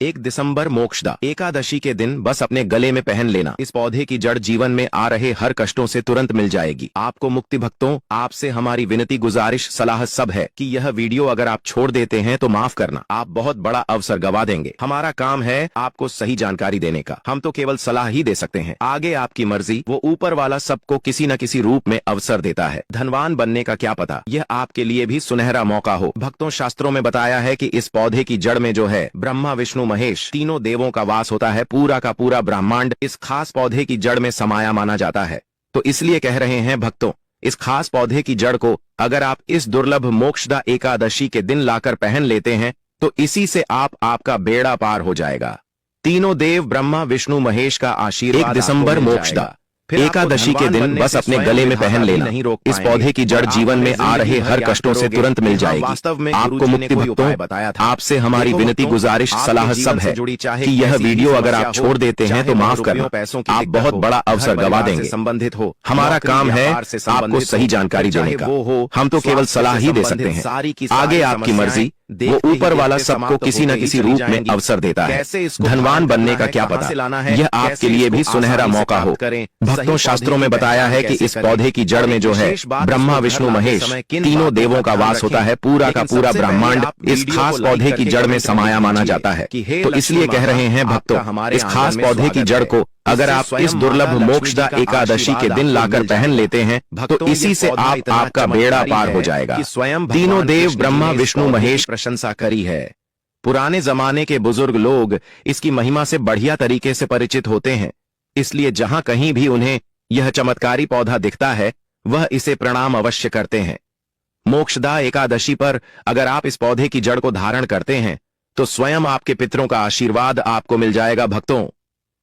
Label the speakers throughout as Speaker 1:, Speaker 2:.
Speaker 1: 1 दिसंबर मोक्षदा एकादशी के दिन बस अपने गले में पहन लेना। इस पौधे की जड़ जीवन में आ रहे हर कष्टों से तुरंत मिल जाएगी आपको मुक्ति। भक्तों, आपसे हमारी विनती, गुजारिश, सलाह सब है कि यह वीडियो अगर आप छोड़ देते हैं तो माफ करना, आप बहुत बड़ा अवसर गवा देंगे। हमारा काम है आपको सही जानकारी देने का, हम तो केवल सलाह ही दे सकते हैं। आगे आपकी मर्जी, वो ऊपर वाला सबको किसी न किसी रूप में अवसर देता है। धनवान बनने का क्या पता, यह आपके लिए भी सुनहरा मौका हो। भक्तों, शास्त्रों में बताया है कि इस पौधे की जड़ में जो है ब्रह्मा, विष्णु, महेश तीनों देवों का वास होता है। पूरा का पूरा ब्रह्मांड इस खास पौधे की जड़ में समाया माना जाता है। तो इसलिए कह रहे हैं भक्तों, इस खास पौधे की जड़ को अगर आप इस दुर्लभ मोक्षदा एकादशी के दिन लाकर पहन लेते हैं तो इसी से आपका बेड़ा पार हो जाएगा। तीनों देव ब्रह्मा, विष्णु, महेश का आशीर्वाद 1 दिसंबर मोक्षदा एकादशी के दिन बस अपने गले में पहन लेना। इस पौधे की जड़ जीवन में आ रहे हर कष्टों से तुरंत मिल जाएगी आपको मुक्ति। भक्तों, आपसे हमारी विनती, गुजारिश, सलाह सब है कि यह वीडियो अगर आप छोड़ देते हैं तो माफ करना, आप बहुत बड़ा अवसर गवा देंगे। संबंधित हो, हमारा काम है आपको सही जानकारी देने का, हम तो केवल सलाह ही दे सकते हैं। आगे आपकी मर्जी, वो ऊपर वाला सबको किसी न किसी रूप में अवसर देता है। धनवान बनने का क्या पता, यह आपके लिए भी सुनहरा मौका हो। भक्तों, शास्त्रों में बताया है कि इस पौधे की जड़ में जो है ब्रह्मा, विष्णु, महेश तीनों देवों का वास होता है। पूरा का पूरा ब्रह्मांड इस खास पौधे की जड़ में समाया माना जाता है। तो इसलिए कह रहे हैं भक्तों, इस खास पौधे की जड़ को अगर आप इस दुर्लभ मोक्षदा एकादशी के दिन लाकर पहन लेते हैं तो इसी से आपका बेड़ा पार हो जाएगा। तीनों देव ब्रह्मा, विष्णु, महेश प्रशंसा करी है। पुराने जमाने के बुजुर्ग लोग इसकी महिमा से बढ़िया तरीके से परिचित होते हैं, इसलिए जहां कहीं भी उन्हें यह चमत्कारी पौधा दिखता है वह इसे प्रणाम अवश्य करते हैं। मोक्षदा एकादशी पर अगर आप इस पौधे की जड़ को धारण करते हैं तो स्वयं आपके पितरों का आशीर्वाद आपको मिल जाएगा। भक्तों,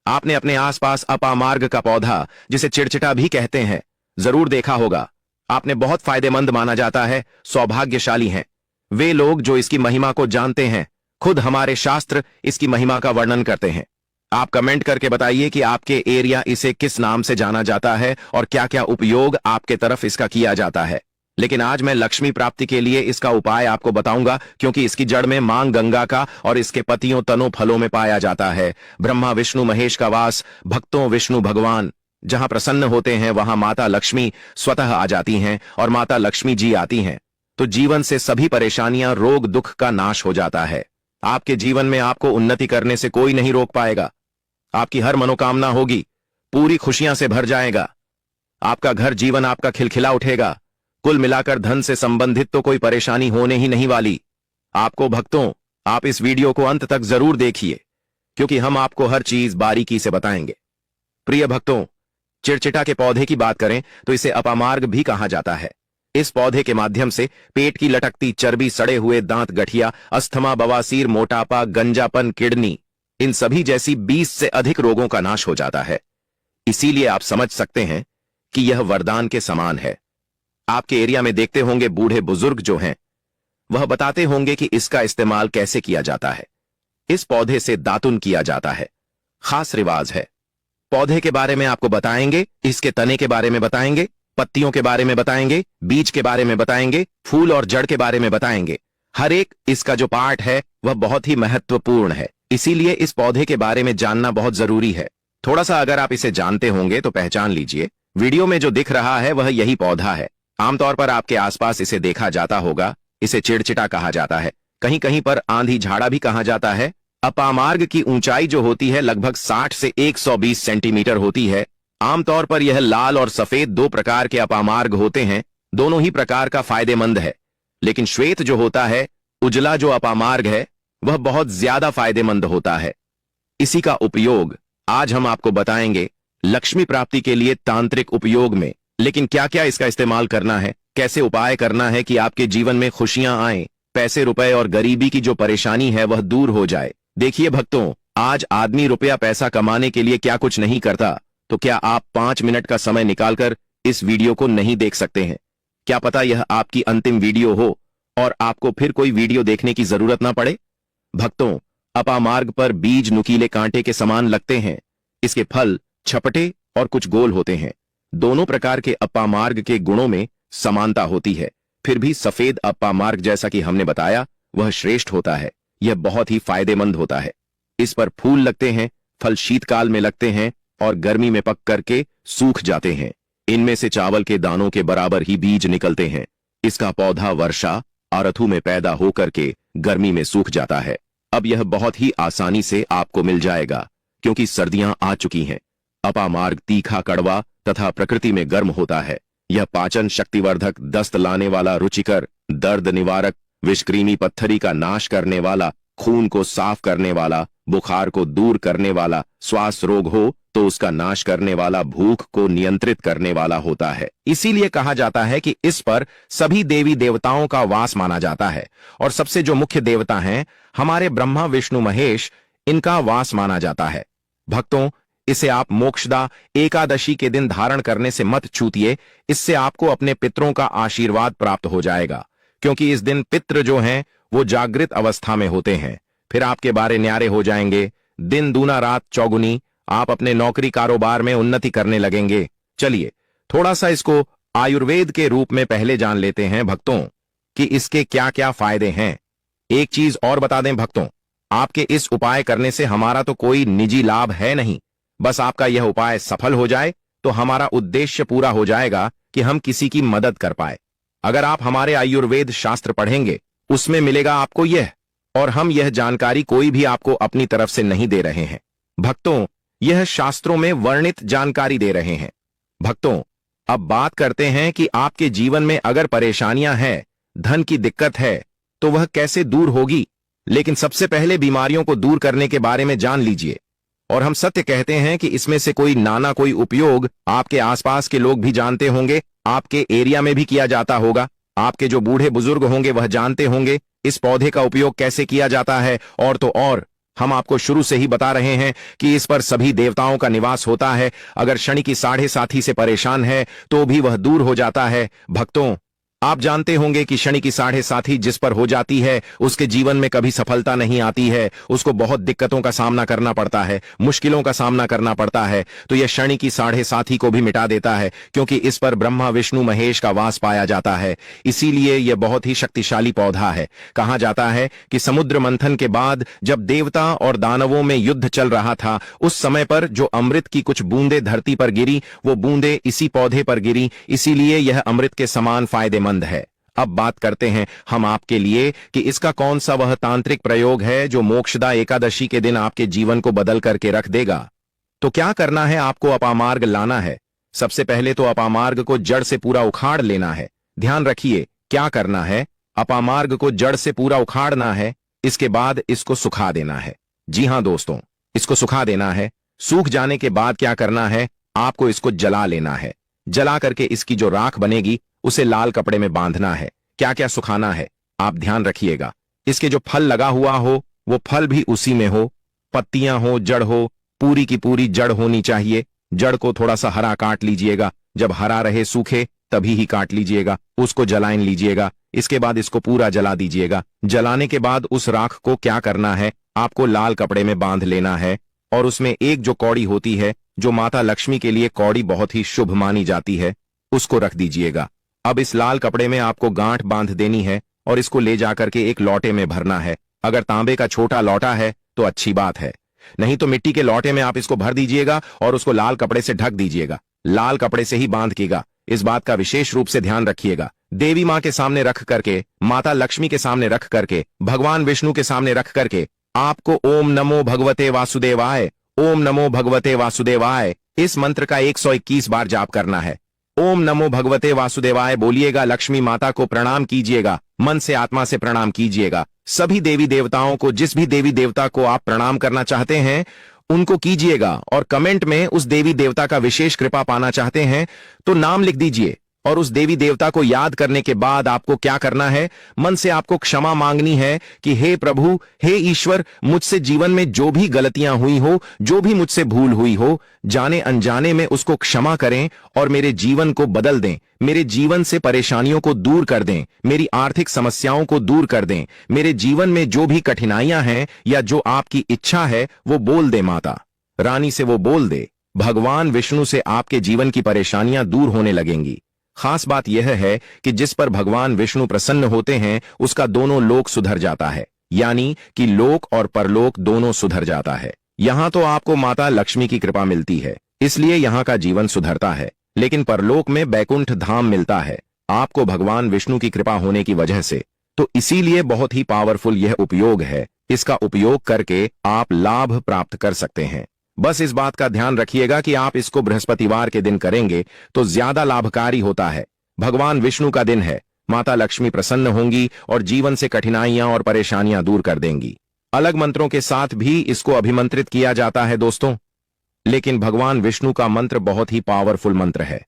Speaker 1: आपने अपने आसपास अपामार्ग का पौधा, जिसे चिड़चिटा भी कहते हैं, जरूर देखा होगा। आपने बहुत फायदेमंद माना जाता है। सौभाग्यशाली हैं वे लोग जो इसकी महिमा को जानते हैं। खुद हमारे शास्त्र इसकी महिमा का वर्णन करते हैं। आप कमेंट करके बताइए कि आपके एरिया इसे किस नाम से जाना जाता है और क्या क्या उपयोग आपके तरफ इसका किया जाता है। लेकिन आज मैं लक्ष्मी प्राप्ति के लिए इसका उपाय आपको बताऊंगा, क्योंकि इसकी जड़ में मां गंगा का और इसके पतियों तनों फलों में पाया जाता है ब्रह्मा, विष्णु, महेश का वास। भक्तों, विष्णु भगवान जहां प्रसन्न होते हैं वहां माता लक्ष्मी स्वतः आ जाती हैं और माता लक्ष्मी जी आती हैं तो जीवन से सभी परेशानियां, रोग, दुख का नाश हो जाता है। आपके जीवन में आपको उन्नति करने से कोई नहीं रोक पाएगा। आपकी हर मनोकामना होगी, पूरी खुशियां से भर जाएगा। आपका घर जीवन आपका खिलखिला उठेगा। कुल मिलाकर धन से संबंधित तो कोई परेशानी होने ही नहीं वाली आपको। भक्तों, आप इस वीडियो को अंत तक जरूर देखिए, क्योंकि हम आपको हर चीज बारीकी से बताएंगे। प्रिय भक्तों, चिड़चिटा के पौधे की बात करें तो इसे अपामार्ग भी कहा जाता है। इस पौधे के माध्यम से पेट की लटकती चर्बी, सड़े हुए दांत, गठिया, अस्थमा, बवासीर, मोटापा, गंजापन, किडनी, इन सभी जैसी 20 से अधिक रोगों का नाश हो जाता है। इसीलिए आप समझ सकते हैं कि यह वरदान के समान है। आपके एरिया में देखते होंगे बूढ़े बुजुर्ग जो हैं वह बताते होंगे कि इसका इस्तेमाल कैसे किया जाता है। इस पौधे से दातुन किया जाता है, खास रिवाज है। पौधे के बारे में आपको बताएंगे, इसके तने के बारे में बताएंगे, पत्तियों के बारे में बताएंगे, बीज के बारे में बताएंगे, फूल और जड़ के बारे में बताएंगे। हर एक इसका जो पार्ट है वह बहुत ही महत्वपूर्ण है, इसीलिए इस पौधे के बारे में जानना बहुत जरूरी है। थोड़ा सा अगर आप इसे जानते होंगे तो पहचान लीजिए। वीडियो में जो दिख रहा है वह यही पौधा है। आमतौर पर आपके आसपास इसे देखा जाता होगा। इसे चिड़चिटा कहा जाता है, कहीं कहीं पर आंधी झाड़ा भी कहा जाता है। अपामार्ग की ऊंचाई जो होती है लगभग 60 से 120 सेंटीमीटर होती है। आमतौर पर यह लाल और सफेद 2 प्रकार के अपामार्ग होते हैं। दोनों ही प्रकार का फायदेमंद है, लेकिन श्वेत जो होता है, उजला जो अपामार्ग है, वह बहुत ज्यादा फायदेमंद होता है। इसी का उपयोग आज हम आपको बताएंगे लक्ष्मी प्राप्ति के लिए तांत्रिक उपयोग में। लेकिन क्या क्या इसका इस्तेमाल करना है, कैसे उपाय करना है कि आपके जीवन में खुशियां आए, पैसे, रुपए और गरीबी की जो परेशानी है वह दूर हो जाए। देखिए भक्तों, आज आदमी रुपया पैसा कमाने के लिए क्या कुछ नहीं करता, तो क्या आप 5 मिनट का समय निकालकर इस वीडियो को नहीं देख सकते हैं? क्या पता यह आपकी अंतिम वीडियो हो और आपको फिर कोई वीडियो देखने की जरूरत ना पड़े। भक्तों, अपामार्ग पर बीज नुकीले कांटे के समान लगते हैं। इसके फल छपटे और कुछ गोल होते हैं। दोनों प्रकार के अपामार्ग के गुणों में समानता होती है, फिर भी सफेद अपामार्ग जैसा कि हमने बताया वह श्रेष्ठ होता है। यह बहुत ही फायदेमंद होता है। इस पर फूल लगते हैं, फल शीतकाल में लगते हैं और गर्मी में पक करके सूख जाते हैं। इनमें से चावल के दानों के बराबर ही बीज निकलते हैं। इसका पौधा वर्षा और ऋतु में पैदा होकर के गर्मी में सूख जाता है। अब यह बहुत ही आसानी से आपको मिल जाएगा क्योंकि सर्दियां आ चुकी हैं। अपामार्ग तीखा, कड़वा तथा प्रकृति में गर्म होता है। यह पाचन शक्तिवर्धक, दस्त लाने वाला, रुचिकर, दर्द निवारक, विषकृमि पत्थरी का नाश करने वाला, खून को साफ करने वाला, बुखार को दूर करने वाला, श्वास रोग हो तो उसका नाश करने वाला, भूख को नियंत्रित करने वाला होता है। इसीलिए कहा जाता है कि इस पर सभी देवी देवताओं का वास माना जाता है और सबसे जो मुख्य देवता हैं हमारे ब्रह्मा विष्णु महेश, इनका वास माना जाता है। भक्तों, इसे आप मोक्षदा एकादशी के दिन धारण करने से मत छूटिए। इससे आपको अपने पितरों का आशीर्वाद प्राप्त हो जाएगा क्योंकि इस दिन पितृ जो हैं वो जागृत अवस्था में होते हैं। फिर आपके बारे न्यारे हो जाएंगे। दिन दूना रात चौगुनी, आप अपने नौकरी कारोबार में उन्नति करने लगेंगे। चलिए थोड़ा सा इसको आयुर्वेद के रूप में पहले जान लेते हैं भक्तों कि इसके क्या क्या फायदे हैं। एक चीज और बता दें भक्तों, आपके इस उपाय करने से हमारा तो कोई निजी लाभ है नहीं, बस आपका यह उपाय सफल हो जाए तो हमारा उद्देश्य पूरा हो जाएगा कि हम किसी की मदद कर पाए। अगर आप हमारे आयुर्वेद शास्त्र पढ़ेंगे उसमें मिलेगा आपको यह, और हम यह जानकारी कोई भी आपको अपनी तरफ से नहीं दे रहे हैं भक्तों, यह शास्त्रों में वर्णित जानकारी दे रहे हैं। भक्तों, अब बात करते हैं कि आपके जीवन में अगर परेशानियां हैं, धन की दिक्कत है तो वह कैसे दूर होगी। लेकिन सबसे पहले बीमारियों को दूर करने के बारे में जान लीजिए। और हम सत्य कहते हैं कि इसमें से कोई उपयोग आपके आसपास के लोग भी जानते होंगे, आपके एरिया में भी किया जाता होगा। आपके जो बूढ़े बुजुर्ग होंगे वह जानते होंगे इस पौधे का उपयोग कैसे किया जाता है। और तो और हम आपको शुरू से ही बता रहे हैं कि इस पर सभी देवताओं का निवास होता है। अगर शनि की साढ़े साथी से परेशान है तो भी वह दूर हो जाता है। भक्तों, आप जानते होंगे कि शनि की साढ़े साथी जिस पर हो जाती है उसके जीवन में कभी सफलता नहीं आती है, उसको बहुत दिक्कतों का सामना करना पड़ता है, मुश्किलों का सामना करना पड़ता है। तो यह शनि की साढ़े साथी को भी मिटा देता है क्योंकि इस पर ब्रह्मा विष्णु महेश का वास पाया जाता है। इसीलिए यह बहुत ही शक्तिशाली पौधा है। कहा जाता है कि समुद्र मंथन के बाद जब देवता और दानवों में युद्ध चल रहा था, उस समय पर जो अमृत की कुछ बूंदें धरती पर गिरी, वो बूंदें इसी पौधे पर गिरी। इसीलिए यह अमृत के समान फायदेमंद है। अब बात करते हैं हम आपके लिए कि इसका कौन सा वह तांत्रिक प्रयोग है जो मोक्षदा एकादशी के दिन आपके जीवन को बदल करके रख देगा। तो क्या करना है, आपको अपामार्ग लाना है। सबसे पहले तो अपामार्ग को जड़ से पूरा उखाड़ लेना है। ध्यान रखिए क्या करना है, अपामार्ग को जड़ से पूरा उखाड़ना है। इसके बाद इसको सुखा देना है। जी हां दोस्तों, इसको सुखा देना है। सूख जाने के बाद क्या करना है, आपको इसको जला लेना है। जला करके इसकी जो राख बनेगी उसे लाल कपड़े में बांधना है। क्या क्या सुखाना है आप ध्यान रखिएगा। इसके जो फल लगा हुआ हो वो फल भी उसी में हो, पत्तियां हो, जड़ हो, पूरी की पूरी जड़ होनी चाहिए। जड़ को थोड़ा सा हरा काट लीजिएगा, जब हरा रहे सूखे तभी ही काट लीजिएगा। उसको जलाइन लीजिएगा। इसके बाद इसको पूरा जला दीजिएगा। जलाने के बाद उस राख को क्या करना है, आपको लाल कपड़े में बांध लेना है और उसमें एक जो कौड़ी होती है, जो माता लक्ष्मी के लिए कौड़ी बहुत ही शुभ मानी जाती है, उसको रख दीजिएगा। अब इस लाल कपड़े में आपको गांठ बांध देनी है और इसको ले जाकर के एक लोटे में भरना है। अगर तांबे का छोटा लोटा है तो अच्छी बात है, नहीं तो मिट्टी के लोटे में आप इसको भर दीजिएगा और उसको लाल कपड़े से ढक दीजिएगा। लाल कपड़े से ही बांधिएगा। इस बात का विशेष रूप से ध्यान रखिएगा। देवी मां के सामने रख करके, माता लक्ष्मी के सामने रख करके, भगवान विष्णु के सामने रख करके आपको ओम नमो भगवते वासुदेवाय, ओम नमो भगवते वासुदेवाय इस मंत्र का 121 बार जाप करना है। ओम नमो भगवते वासुदेवाय बोलिएगा। लक्ष्मी माता को प्रणाम कीजिएगा, मन से आत्मा से प्रणाम कीजिएगा। सभी देवी देवताओं को, जिस भी देवी देवता को आप प्रणाम करना चाहते हैं उनको कीजिएगा और कमेंट में उस देवी देवता का विशेष कृपा पाना चाहते हैं तो नाम लिख दीजिए। और उस देवी देवता को याद करने के बाद आपको क्या करना है, मन से आपको क्षमा मांगनी है कि हे प्रभु, हे ईश्वर, मुझसे जीवन में जो भी गलतियां हुई हो, जो भी मुझसे भूल हुई हो, जाने अनजाने में उसको क्षमा करें और मेरे जीवन को बदल दें। मेरे जीवन से परेशानियों को दूर कर दें, मेरी आर्थिक समस्याओं को दूर कर दें। मेरे जीवन में जो भी कठिनाइयां हैं या जो आपकी इच्छा है वो बोल दे, माता रानी से वो बोल दे। भगवान विष्णु से आपके जीवन की परेशानियां दूर होने लगेंगी। खास बात यह है कि जिस पर भगवान विष्णु प्रसन्न होते हैं उसका दोनों लोक सुधर जाता है। यानी कि लोक और परलोक दोनों सुधर जाता है। यहाँ तो आपको माता लक्ष्मी की कृपा मिलती है, इसलिए यहाँ का जीवन सुधरता है, लेकिन परलोक में बैकुंठ धाम मिलता है आपको भगवान विष्णु की कृपा होने की वजह से। तो इसीलिए बहुत ही पावरफुल यह उपयोग है, इसका उपयोग करके आप लाभ प्राप्त कर सकते हैं। बस इस बात का ध्यान रखिएगा कि आप इसको बृहस्पतिवार के दिन करेंगे तो ज्यादा लाभकारी होता है। भगवान विष्णु का दिन है, माता लक्ष्मी प्रसन्न होंगी और जीवन से कठिनाइयां और परेशानियां दूर कर देंगी। अलग मंत्रों के साथ भी इसको अभिमंत्रित किया जाता है दोस्तों, लेकिन भगवान विष्णु का मंत्र बहुत ही पावरफुल मंत्र है।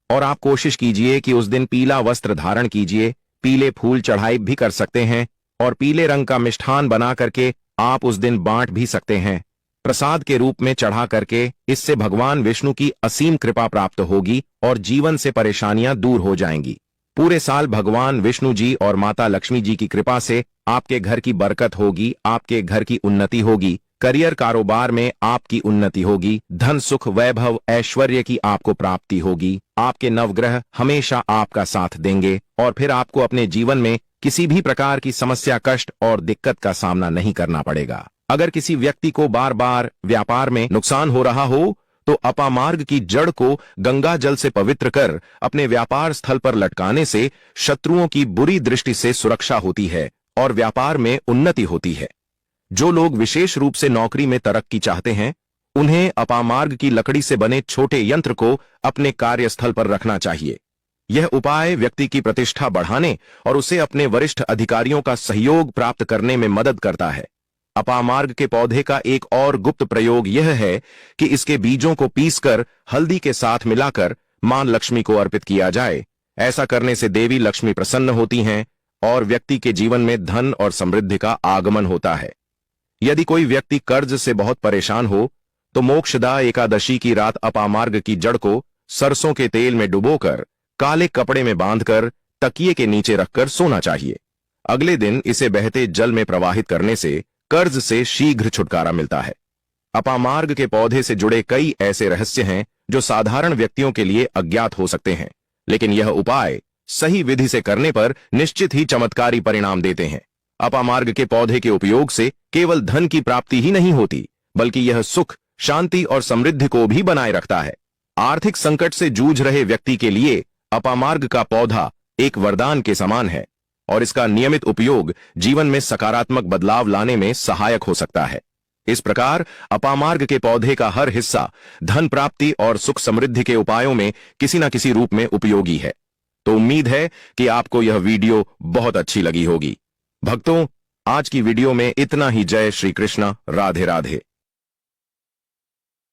Speaker 1: और आप कोशिश कीजिए कि उस दिन पीला वस्त्र धारण कीजिए, पीले फूल चढ़ाई भी कर सकते हैं और पीले रंग का मिष्ठान बना करके आप उस दिन बांट भी सकते हैं प्रसाद के रूप में चढ़ा करके। इससे भगवान विष्णु की असीम कृपा प्राप्त होगी और जीवन से परेशानियां दूर हो जाएंगी। पूरे साल भगवान विष्णु जी और माता लक्ष्मी जी की कृपा से आपके घर की बरकत होगी, आपके घर की उन्नति होगी, करियर कारोबार में आपकी उन्नति होगी, धन सुख वैभव ऐश्वर्य की आपको प्राप्ति होगी, आपके नवग्रह हमेशा आपका साथ देंगे और फिर आपको अपने जीवन में किसी भी प्रकार की समस्या, कष्ट और दिक्कत का सामना नहीं करना पड़ेगा। अगर किसी व्यक्ति को बार बार व्यापार में नुकसान हो रहा हो तो अपामार्ग की जड़ को गंगा जल से पवित्र कर अपने व्यापार स्थल पर लटकाने से शत्रुओं की बुरी दृष्टि से सुरक्षा होती है और व्यापार में उन्नति होती है। जो लोग विशेष रूप से नौकरी में तरक्की चाहते हैं उन्हें अपामार्ग की लकड़ी से बने छोटे यंत्र को अपने कार्यस्थल पर रखना चाहिए। यह उपाय व्यक्ति की प्रतिष्ठा बढ़ाने और उसे अपने वरिष्ठ अधिकारियों का सहयोग प्राप्त करने में मदद करता है। अपामार्ग के पौधे का एक और गुप्त प्रयोग यह है कि इसके बीजों को पीसकर हल्दी के साथ मिलाकर मां लक्ष्मी को अर्पित किया जाए। ऐसा करने से देवी लक्ष्मी प्रसन्न होती हैं और व्यक्ति के जीवन में धन और समृद्धि का आगमन होता है। यदि कोई व्यक्ति कर्ज से बहुत परेशान हो तो मोक्षदा एकादशी की रात अपामार्ग की जड़ को सरसों के तेल में डुबोकर काले कपड़े में बांधकर तकिए के नीचे रखकर सोना चाहिए। अगले दिन इसे बहते जल में प्रवाहित करने से कर्ज से शीघ्र छुटकारा मिलता है। अपामार्ग के पौधे से जुड़े कई ऐसे रहस्य हैं जो साधारण व्यक्तियों के लिए अज्ञात हो सकते हैं, लेकिन यह उपाय सही विधि से करने पर निश्चित ही चमत्कारी परिणाम देते हैं। अपामार्ग के पौधे के उपयोग से केवल धन की प्राप्ति ही नहीं होती, बल्कि यह सुख, शांति और समृद्धि को भी बनाए रखता है। आर्थिक संकट से जूझ रहे व्यक्ति के लिए अपामार्ग का पौधा एक वरदान के समान है और इसका नियमित उपयोग जीवन में सकारात्मक बदलाव लाने में सहायक हो सकता है। इस प्रकार अपामार्ग के पौधे का हर हिस्सा धन प्राप्ति और सुख समृद्धि के उपायों में किसी न किसी रूप में उपयोगी है। तो उम्मीद है कि आपको यह वीडियो बहुत अच्छी लगी होगी। भक्तों, आज की वीडियो में इतना ही। जय श्री कृष्ण, राधे राधे।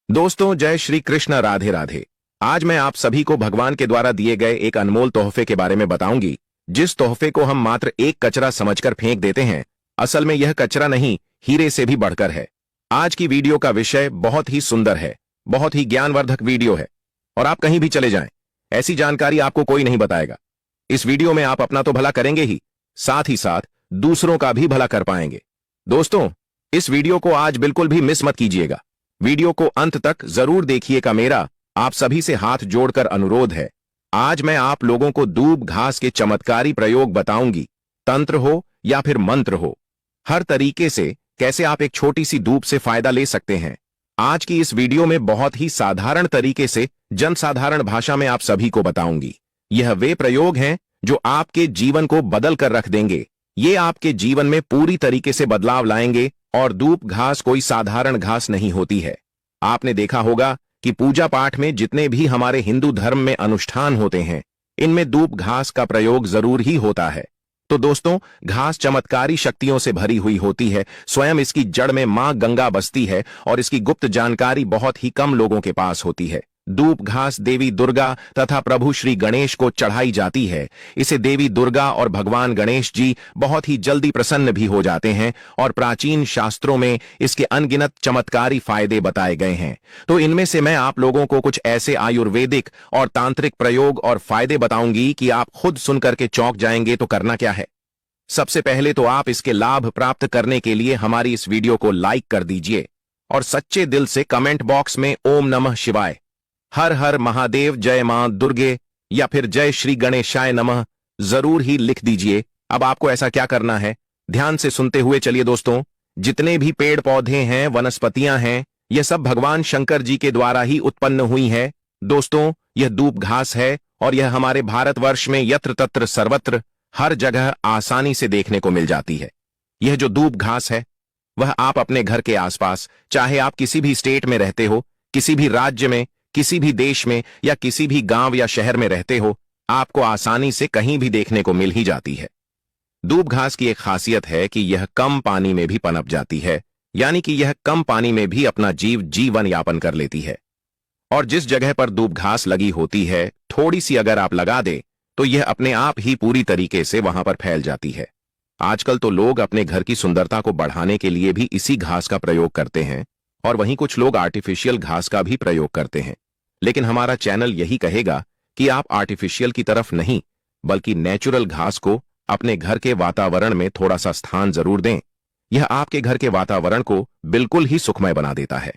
Speaker 1: दोस्तों, जय श्री कृष्ण, राधे राधे। आज मैं आप सभी को भगवान के द्वारा दिए गए एक अनमोल तोहफे के बारे में बताऊंगी, जिस तोहफे को हम मात्र एक कचरा समझकर फेंक देते हैं, असल में यह कचरा नहीं, हीरे से भी बढ़कर है। आज की वीडियो का विषय बहुत ही सुंदर है, बहुत ही ज्ञानवर्धक वीडियो है और आप कहीं भी चले जाएं, ऐसी जानकारी आपको कोई नहीं बताएगा। इस वीडियो में आप अपना तो भला करेंगे ही साथ दूसरों का भी भला कर पाएंगे। दोस्तों, इस वीडियो को आज बिल्कुल भी मिस मत कीजिएगा। वीडियो को अंत तक जरूर देखिएगा। मेरा आप सभी से हाथ जोड़कर अनुरोध है। आज मैं आप लोगों को दूब घास के चमत्कारी प्रयोग बताऊंगी। तंत्र हो या फिर मंत्र हो, हर तरीके से कैसे आप एक छोटी सी दूब से फायदा ले सकते हैं। आज की इस वीडियो में बहुत ही साधारण तरीके से जनसाधारण भाषा में आप सभी को बताऊंगी। यह वे प्रयोग हैं जो आपके जीवन को बदल कर रख देंगे। ये आपके जीवन में पूरी तरीके से बदलाव लाएंगे। और दूब घास कोई साधारण घास नहीं होती है। आपने देखा होगा कि पूजा पाठ में जितने भी हमारे हिंदू धर्म में अनुष्ठान होते हैं, इनमें दूब घास का प्रयोग जरूर ही होता है। तो दोस्तों, घास चमत्कारी शक्तियों से भरी हुई होती है। स्वयं इसकी जड़ में मां गंगा बसती है और इसकी गुप्त जानकारी बहुत ही कम लोगों के पास होती है। दूब घास देवी दुर्गा तथा प्रभु श्री गणेश को चढ़ाई जाती है। इसे देवी दुर्गा और भगवान गणेश जी बहुत ही जल्दी प्रसन्न भी हो जाते हैं और प्राचीन शास्त्रों में इसके अनगिनत चमत्कारी फायदे बताए गए हैं। तो इनमें से मैं आप लोगों को कुछ ऐसे आयुर्वेदिक और तांत्रिक प्रयोग और फायदे बताऊंगी कि आप खुद सुनकर के चौंक जाएंगे। तो करना क्या है? सबसे पहले तो आप इसके लाभ प्राप्त करने के लिए हमारी इस वीडियो को लाइक कर दीजिए और सच्चे दिल से कमेंट बॉक्स में ओम नमः शिवाय, हर हर महादेव, जय मां दुर्गे या फिर जय श्री गणेशाय नमः जरूर ही लिख दीजिए। अब आपको ऐसा क्या करना है, ध्यान से सुनते हुए चलिए दोस्तों, जितने भी पेड़ पौधे हैं, वनस्पतियां हैं, यह सब भगवान शंकर जी के द्वारा ही उत्पन्न हुई है। दोस्तों, यह दूब घास है और यह हमारे भारतवर्ष में यत्र तत्र सर्वत्र हर जगह आसानी से देखने को मिल जाती है। यह जो दूब घास है वह आप अपने घर के आसपास, चाहे आप किसी भी स्टेट में रहते हो, किसी भी राज्य में, किसी भी देश में या किसी भी गांव या शहर में रहते हो, आपको आसानी से कहीं भी देखने को मिल ही जाती है। दूब घास की एक खासियत है कि यह कम पानी में भी पनप जाती है, यानी कि यह कम पानी में भी अपना जीवन यापन कर लेती है। और जिस जगह पर दूब घास लगी होती है, थोड़ी सी अगर आप लगा दे तो यह अपने आप ही पूरी तरीके से वहां पर फैल जाती है। आजकल तो लोग अपने घर की सुंदरता को बढ़ाने के लिए भी इसी घास का प्रयोग करते हैं और वहीं कुछ लोग आर्टिफिशियल घास का भी प्रयोग करते हैं। लेकिन हमारा चैनल यही कहेगा कि आप आर्टिफिशियल की तरफ नहीं, बल्कि नेचुरल घास को अपने घर के वातावरण में थोड़ा सा स्थान जरूर दें। यह आपके घर के वातावरण को बिल्कुल ही सुखमय बना देता है।